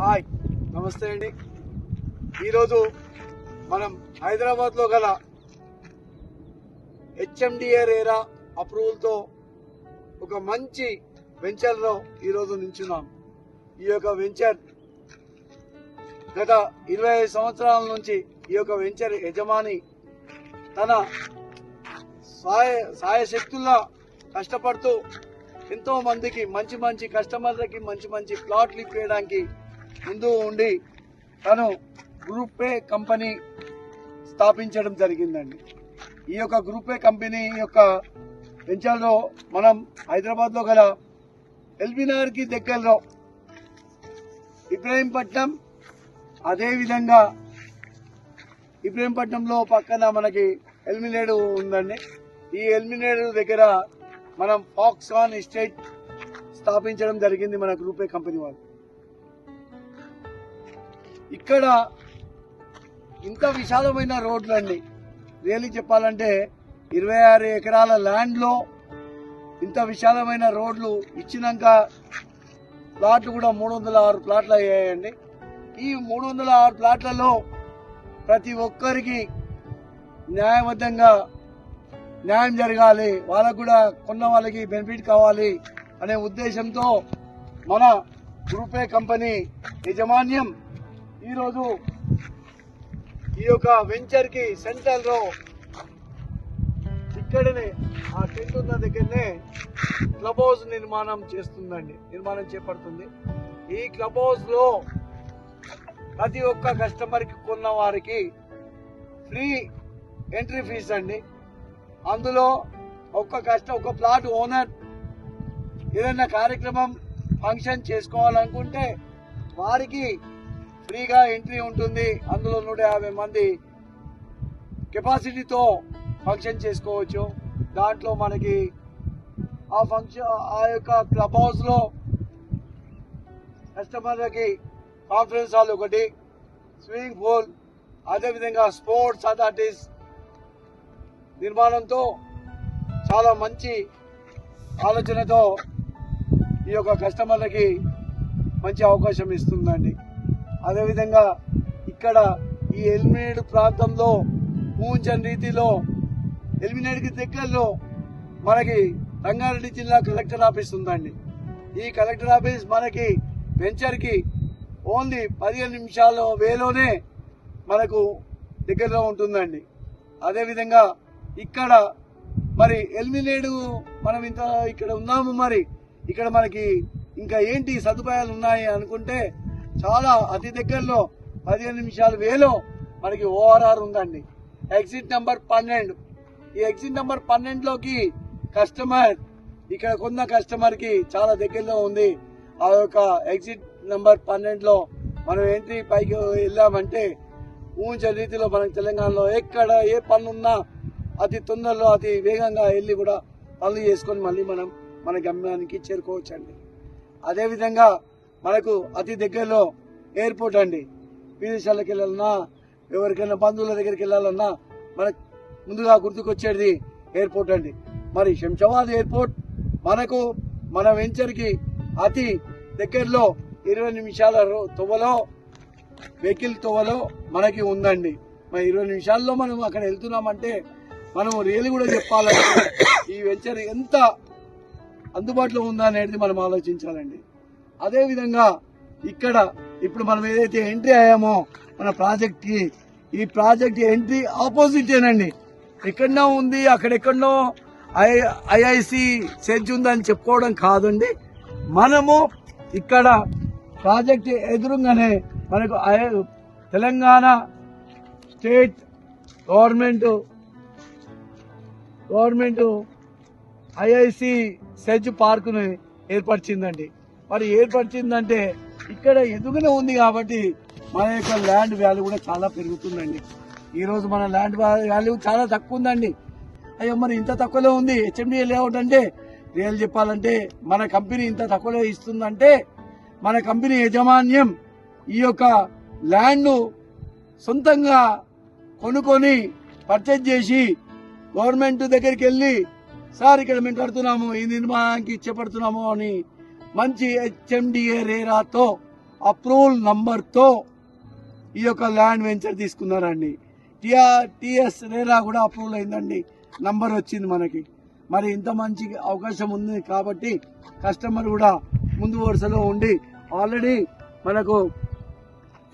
Hi నమస్తే అండి. ఈరోజు మనం హైదరాబాద్లో గల హెచ్ఎండిఏ రేరా అప్రూవల్తో ఒక మంచి వెంచర్లో ఈరోజు నించున్నాం. ఈ యొక్క వెంచర్ గత 25 సంవత్సరాల నుంచి ఈ యొక్క వెంచర్ యజమాని తన సాయశక్తుల్లా కష్టపడుతూ ఎంతో మందికి మంచి కస్టమర్లకి మంచి ప్లాట్లు ఇప్పించడానికి ముందు ఉండి తను గ్రూప్ ఏ కంపెనీ స్థాపించడం జరిగిందండి. ఈ యొక్క గ్రూప్ ఏ కంపెనీ యొక్క వెంచర్లో మనం హైదరాబాద్లో గల ఎల్బీనగర్కి దగ్గరలో ఇబ్రహీంపట్నం, అదేవిధంగా ఇబ్రహీంపట్నంలో పక్కన మనకి ఎల్మినేడు ఉందండి. ఈ ఎల్మినేడు దగ్గర మనం ఫాక్సాన్ ఎస్టేట్ స్థాపించడం జరిగింది మన గ్రూప్ ఏ కంపెనీ వాళ్ళు. ఇక్కడ ఇంత విశాలమైన రోడ్లండి, రియల్లీ చెప్పాలంటే 26 ఎకరాల ల్యాండ్లో ఇంత విశాలమైన రోడ్లు ఇచ్చినాక ప్లాట్లు కూడా 306 ప్లాట్లు అయ్యాయండి. ఈ 306 ప్లాట్లలో ప్రతి ఒక్కరికి న్యాయబద్ధంగా న్యాయం జరగాలి, వాళ్ళకు కూడా కొన్న వాళ్ళకి బెనిఫిట్ కావాలి అనే ఉద్దేశంతో మన గ్రూప్ ఏ కంపెనీ యాజమాన్యం ఈరోజు ఈ యొక్క వెంచర్కి సెంట్రల్లో ఇక్కడనే ఆ టెంట్ ఉన్న దగ్గరనే క్లబ్ హౌస్ నిర్మాణం చేపడుతుంది. ఈ క్లబ్ హౌస్లో ప్రతి ఒక్క కస్టమర్కి కొన్న వారికి ఫ్రీ ఎంట్రీ ఫీజు అండి. అందులో ఒక ప్లాట్ ఓనర్ ఏదైనా కార్యక్రమం ఫంక్షన్ చేసుకోవాలనుకుంటే వారికి ఫ్రీగా ఎంట్రీ ఉంటుంది. అందులో 150 మంది కెపాసిటీతో ఫంక్షన్ చేసుకోవచ్చు. దాంట్లో మనకి ఆ యొక్క క్లబ్ హౌస్లో కస్టమర్లకి కాన్ఫరెన్స్ హాల్ ఒకటి, స్విమ్మింగ్ పూల్, అదేవిధంగా స్పోర్ట్స్ అథారిటీస్ నిర్మాణంతో చాలా మంచి ఆలోచనతో ఈ యొక్క కస్టమర్లకి మంచి అవకాశం ఇస్తుందండి. అదేవిధంగా ఇక్కడ ఈ ఎల్మినేడు ప్రాంతంలో ఊహించని రీతిలో ఎల్మినేడుకి దగ్గరలో మనకి రంగారెడ్డి జిల్లా కలెక్టర్ ఆఫీస్ ఉందండి. ఈ కలెక్టర్ ఆఫీస్ మనకి వెంచర్కి ఓన్లీ 15 నిమిషాల వేలోనే మనకు దగ్గరలో ఉంటుందండి. అదేవిధంగా ఇక్కడ మరి ఎల్మినేడు మనం ఇక్కడ ఉన్నాము, మరి ఇక్కడ మనకి ఇంకా ఏంటి సదుపాయాలు ఉన్నాయి అనుకుంటే చాలా అతి దగ్గరలో 15 నిమిషాల వేలో మనకి ఓఆర్ఆర్ ఉందండి. Exit number 12. ఈ ఎగ్జిట్ నెంబర్ 12లోకి కస్టమర్ ఇక్కడ కొన్న కస్టమర్కి చాలా దగ్గరలో ఉంది. ఆ యొక్క ఎగ్జిట్ నెంబర్ 12లో మనం ఎంట్రీ పైకి వెళ్ళామంటే ఊహించే రీతిలో మనకి తెలంగాణలో ఎక్కడ ఏ పనులున్నా అతి తొందరలో అతి వేగంగా వెళ్ళి కూడా పనులు చేసుకొని మళ్ళీ మనం మన గమ్యానికి చేరుకోవచ్చండి. అదేవిధంగా మనకు అతి దగ్గరలో ఎయిర్పోర్ట్ అండి. విదేశాలకు వెళ్ళాలన్నా, ఎవరికైనా బంధువుల దగ్గరికి వెళ్ళాలన్నా మనకు ముందుగా గుర్తుకొచ్చేది ఎయిర్పోర్ట్ అండి. మరి శంషాబాద్ ఎయిర్పోర్ట్ మనకు మన వెంచర్కి అతి దగ్గరలో 20 నిమిషాల తొవ్వలో వెహికల్ తొవ్వలో మనకి ఉందండి. మరి 20 నిమిషాల్లో మనం అక్కడ వెళ్తున్నామంటే మనం రియల్ కూడా చెప్పాలంటే ఈ వెంచర్ ఎంత అందుబాటులో ఉందా అనేది మనం ఆలోచించాలండి. అదేవిధంగా ఇక్కడ ఇప్పుడు మనం ఏదైతే ఎంట్రీ అయ్యామో మన ప్రాజెక్ట్కి, ఈ ప్రాజెక్ట్ ఎంట్రీ ఆపోజిటేనండి. ఎక్కడో ఉంది, అక్కడెక్కడో ఐఐసి సెజ్ ఉందని చెప్పుకోవడం కాదండి. మనము ఇక్కడ ప్రాజెక్ట్ ఎదురుగానే మనకు Telangana state government IIC SEZ పార్కును ఏర్పరిచిందండి. మరి ఏర్పరిచిందంటే ఇక్కడ ఎదుగునే ఉంది కాబట్టి మన యొక్క ల్యాండ్ వాల్యూ కూడా చాలా పెరుగుతుందండి. ఈరోజు మన ల్యాండ్ వాల్యూ చాలా తక్కువ ఉందండి. అయ్యో మరి ఇంత తక్కువలో ఉంది హెచ్ఎండిఏ లేఅవుట్ అంటే, రియల్ చెప్పాలంటే మన కంపెనీ ఇంత తక్కువలో ఇస్తుందంటే మన కంపెనీ యాజమాన్యం ఈ యొక్క ల్యాండ్ను సొంతంగా కొనుక్కొని పర్చేజ్ చేసి గవర్నమెంట్ దగ్గరికి వెళ్ళి సార్ ఇక్కడ మేము కడుతున్నాము, ఈ నిర్మాణానికి చేపడుతున్నాము అని మంచి హెచ్ఎండిఏ రేరాతో అప్రూవల్ నంబర్తో ఈ యొక్క ల్యాండ్ వెంచర్ తీసుకున్నారండి. టిఎస్ రేరా కూడా అప్రూవల్ అయిందండి, నంబర్ వచ్చింది మనకి. మరి ఇంత మంచి అవకాశం ఉంది కాబట్టి కస్టమర్ కూడా ముందు వరుసలో ఉండి ఆల్రెడీ మనకు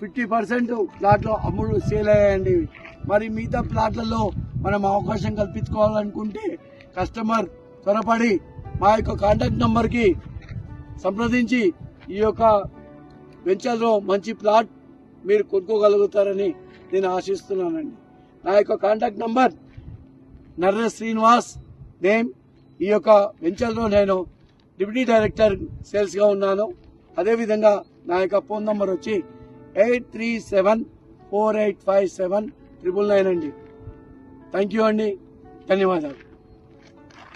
50% ప్లాట్లు అమ్ముడు సేల్ అయ్యాయండి. మరి మిగతా ప్లాట్లలో మనం అవకాశం కల్పించుకోవాలనుకుంటే కస్టమర్ త్వరపడి మా యొక్క కాంటాక్ట్ నంబర్కి సంప్రదించి ఈ యొక్క వెంచర్లో మంచి ప్లాట్ మీరు కొనుక్కోగలుగుతారని నేను ఆశిస్తున్నానండి. నా యొక్క contact number Narra Srinivas name. ఈ యొక్క వెంచర్లో నేను డిప్యూటీ డైరెక్టర్ సేల్స్గా ఉన్నాను. అదేవిధంగా నా యొక్క ఫోన్ నంబర్ వచ్చి 8374857999 అండి. థ్యాంక్ యూ అండి, ధన్యవాదాలు.